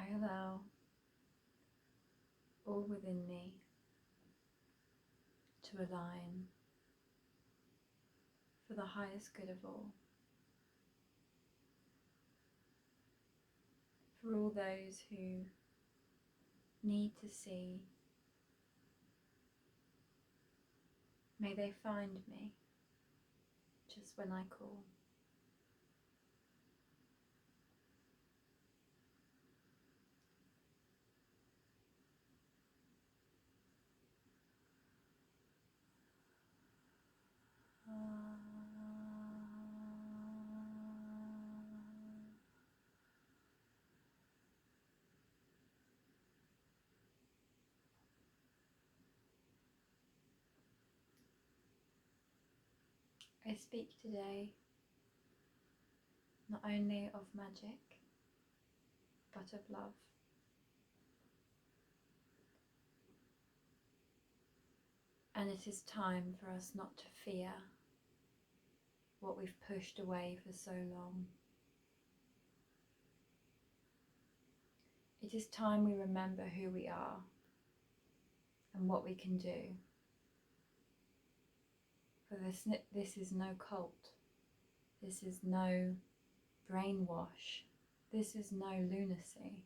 I allow all within me to align for the highest good of all. For all those who need to see, may they find me just when I call. I speak today not only of magic, but of love. And it is time for us not to fear what we've pushed away for so long. It is time we remember who we are and what we can do. For this is no cult. This is no brainwash. This is no lunacy.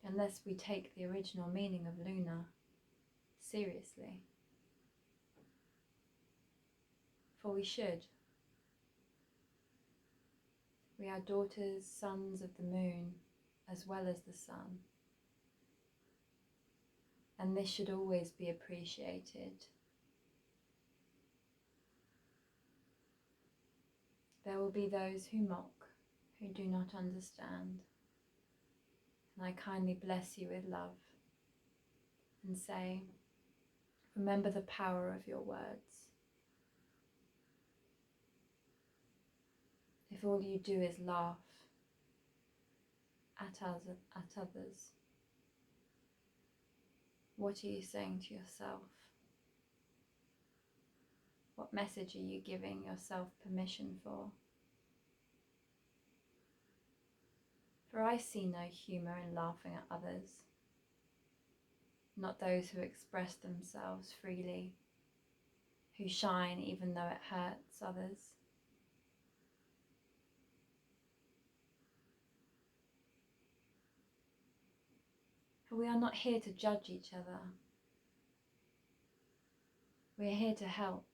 Unless we take the original meaning of Luna seriously. For we should. We are daughters, sons of the moon, as well as the sun. And this should always be appreciated. There will be those who mock, who do not understand. And I kindly bless you with love and say, remember the power of your words. If all you do is laugh at others, what are you saying to yourself? What message are you giving yourself permission for? For I see no humour in laughing at others, not those who express themselves freely, who shine even though it hurts others. For we are not here to judge each other. We are here to help.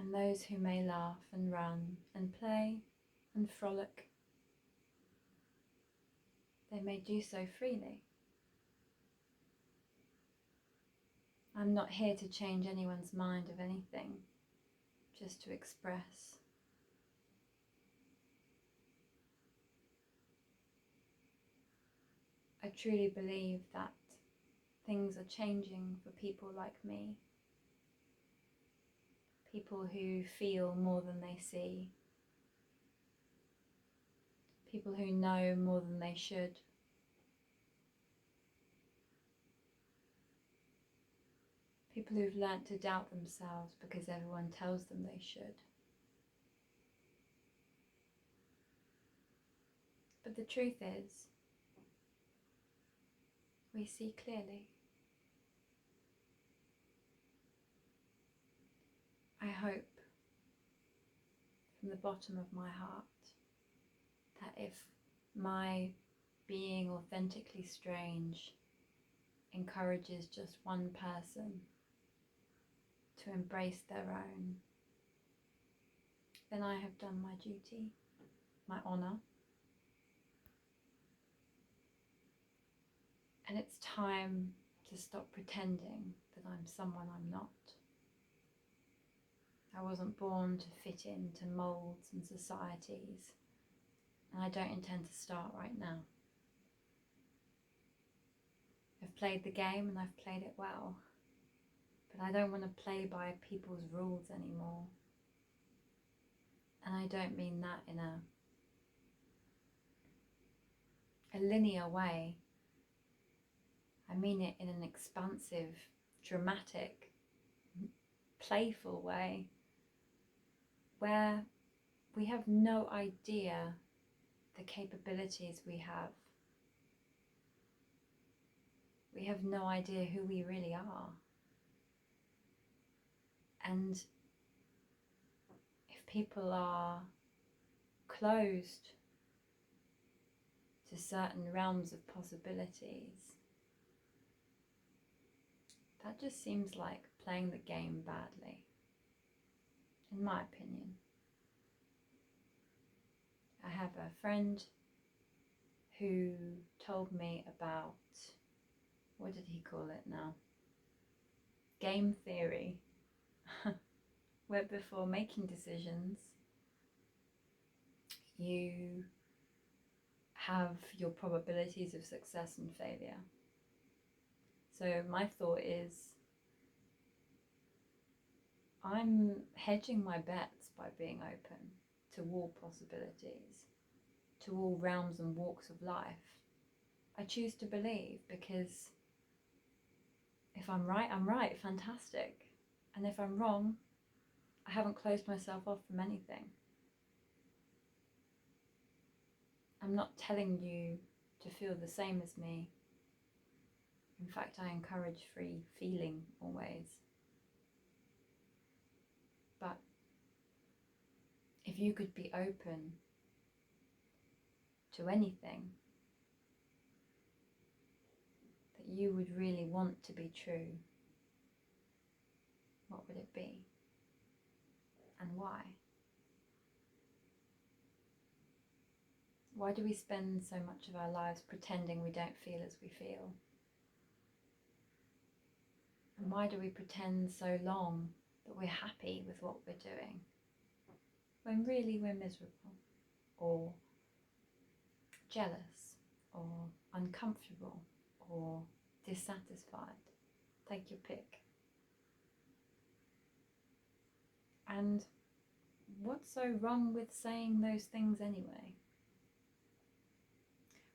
And those who may laugh and run and play and frolic, they may do so freely. I'm not here to change anyone's mind of anything, just to express. I truly believe that things are changing for people like me. People who feel more than they see. People who know more than they should. People who've learnt to doubt themselves because everyone tells them they should. But the truth is, we see clearly. I hope from the bottom of my heart that if my being authentically strange encourages just one person to embrace their own, then I have done my duty, my honour. And it's time to stop pretending that I'm someone I'm not. I wasn't born to fit into moulds and societies, and I don't intend to start right now. I've played the game and I've played it well, but I don't want to play by people's rules anymore. And I don't mean that in a linear way. I mean it in an expansive, dramatic, playful way. where we have no idea the capabilities we have. We have no idea who we really are. And if people are closed to certain realms of possibilities, that just seems like playing the game badly, in my opinion. I have a friend who told me about, what did he call it now? Game theory, where before making decisions, you have your probabilities of success and failure. So my thought is, I'm hedging my bets by being open to all possibilities, to all realms and walks of life. I choose to believe, because if I'm right, I'm right, fantastic. And if I'm wrong, I haven't closed myself off from anything. I'm not telling you to feel the same as me. In fact, I encourage free feeling always. But if you could be open to anything that you would really want to be true, what would it be? And why? Why do we spend so much of our lives pretending we don't feel as we feel? And why do we pretend so long that we're happy with what we're doing, when really we're miserable, or jealous, or uncomfortable, or dissatisfied? Take your pick. And what's so wrong with saying those things anyway?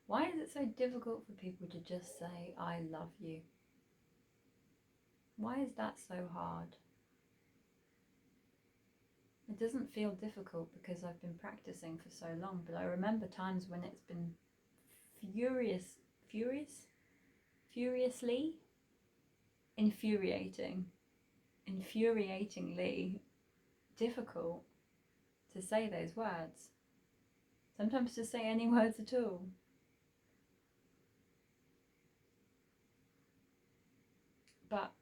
Why is it so difficult for people to just say, I love you? Why is that so hard? It doesn't feel difficult because I've been practicing for so long, but I remember times when it's been infuriatingly difficult to say those words. Sometimes to say any words at all. But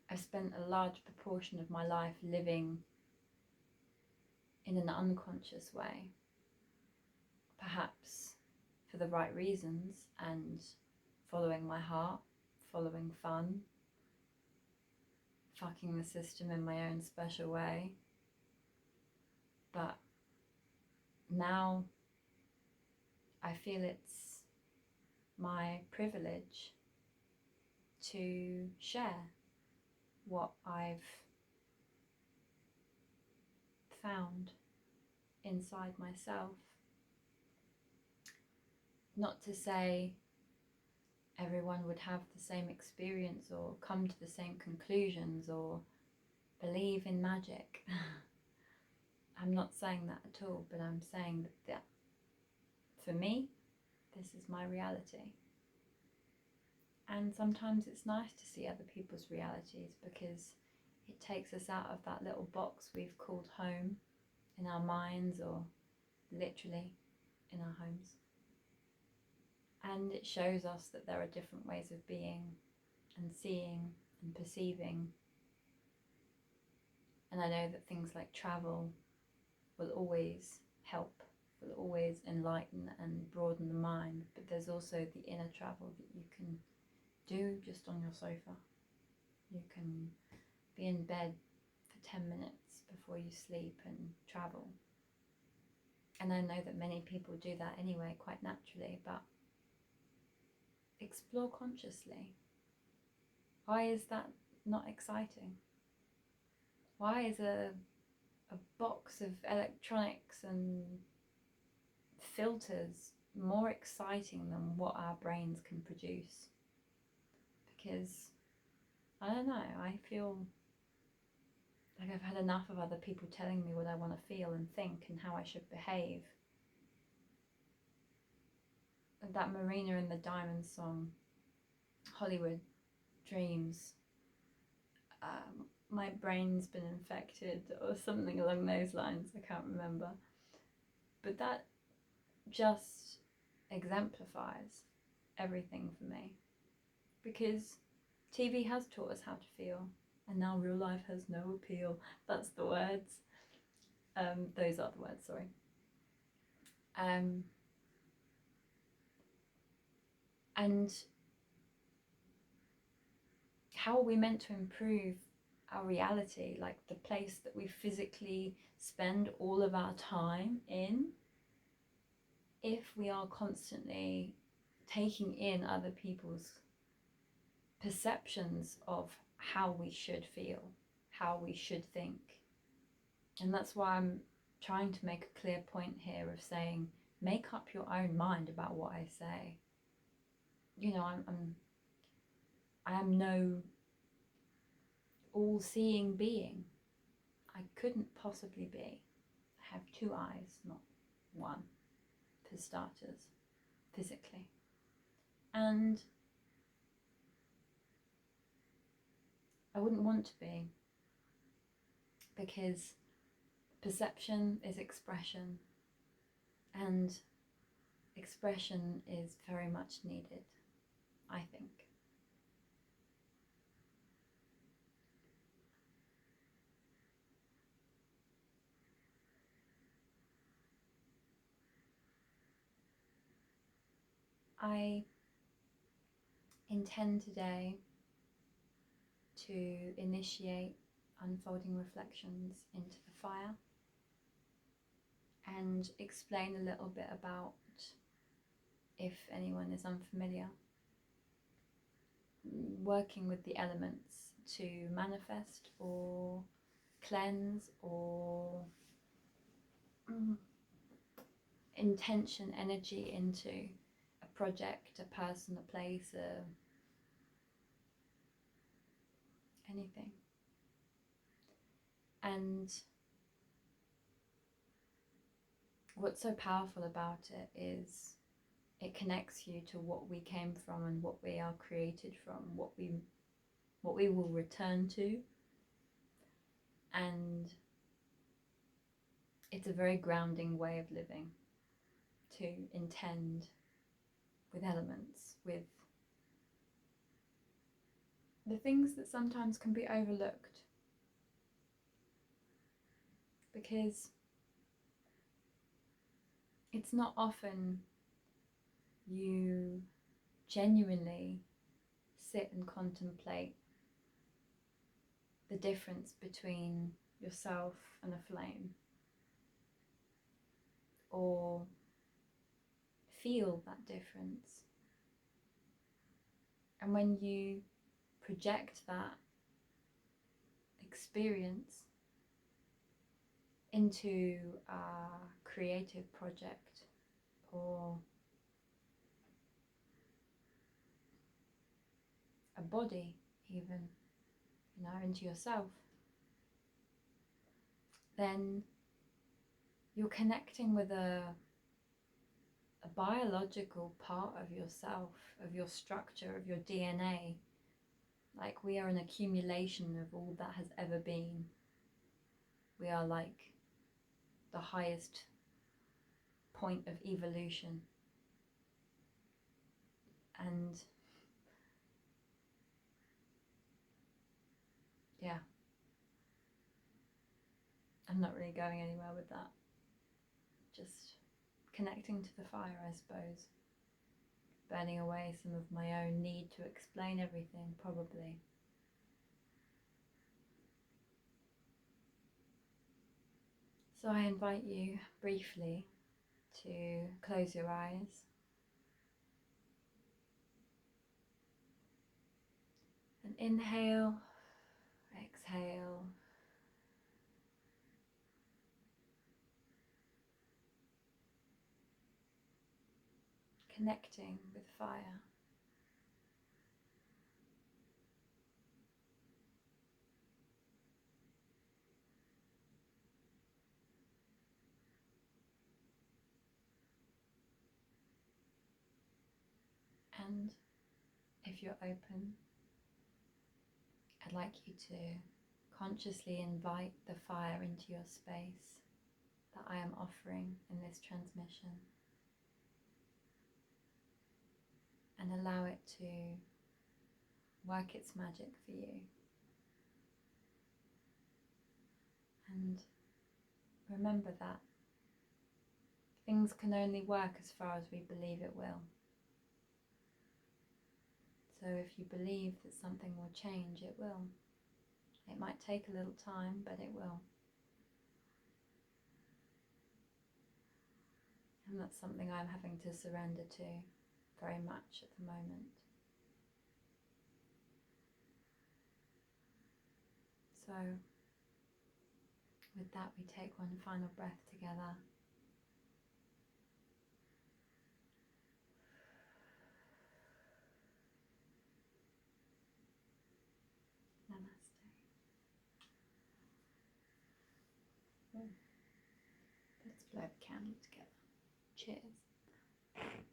I've spent a large proportion of my life living in an unconscious way, perhaps for the right reasons, and following my heart, following fun, fucking the system in my own special way. But now I feel it's my privilege to share what I've found inside myself. Not to say everyone would have the same experience or come to the same conclusions or believe in magic. I'm not saying that at all, but I'm saying that for me, this is my reality. And sometimes it's nice to see other people's realities, because it takes us out of that little box we've called home in our minds, or literally in our homes. And it shows us that there are different ways of being and seeing and perceiving. And I know that things like travel will always help, will always enlighten and broaden the mind, but there's also the inner travel that you can do just on your sofa. You can be in bed for 10 minutes before you sleep and travel. And I know that many people do that anyway, quite naturally, but explore consciously. Why is that not exciting? Why is a box of electronics and filters more exciting than what our brains can produce? Because, I don't know, I feel Like, I've had enough of other people telling me what I want to feel and think and how I should behave. That Marina and the Diamonds song, Hollywood Dreams, my brain's been infected or something along those lines, I can't remember. But that just exemplifies everything for me, because TV has taught us how to feel, and now real life has no appeal. That's the words. Those are the words, sorry. And how are we meant to improve our reality, like the place that we physically spend all of our time in, if we are constantly taking in other people's perceptions of how we should feel, how we should think? And that's why I'm trying to make a clear point here of saying, make up your own mind about what I say. You know, I am no all-seeing being. I couldn't possibly be. I have two eyes, not one, for starters, physically. And I wouldn't want to be, because perception is expression, and expression is very much needed, I think. I intend today to initiate unfolding reflections into the fire and explain a little bit about, if anyone is unfamiliar, working with the elements to manifest or cleanse or intention energy into a project, a person, a place, anything. And what's so powerful about it is it connects you to what we came from and what we are created from, what we will return to. And it's a very grounding way of living, to intend with elements, with the things that sometimes can be overlooked, because it's not often you genuinely sit and contemplate the difference between yourself and a flame, or feel that difference. And when you project that experience into a creative project, or a body even, you know, into yourself, then you're connecting with a biological part of yourself, of your structure, of your DNA. Like, we are an accumulation of all that has ever been. We are like the highest point of evolution. And yeah, I'm not really going anywhere with that. Just connecting to the fire, I suppose. Burning away some of my own need to explain everything, probably. So I invite you briefly to close your eyes and inhale, exhale. Connecting with fire. And if you're open, I'd like you to consciously invite the fire into your space that I am offering in this transmission, and allow it to work its magic for you. And remember that things can only work as far as we believe it will. So if you believe that something will change, it will. It might take a little time, but it will. And that's something I'm having to surrender to very much at the moment. So with that, we take one final breath together. Namaste. Let's blow the candle together. Cheers.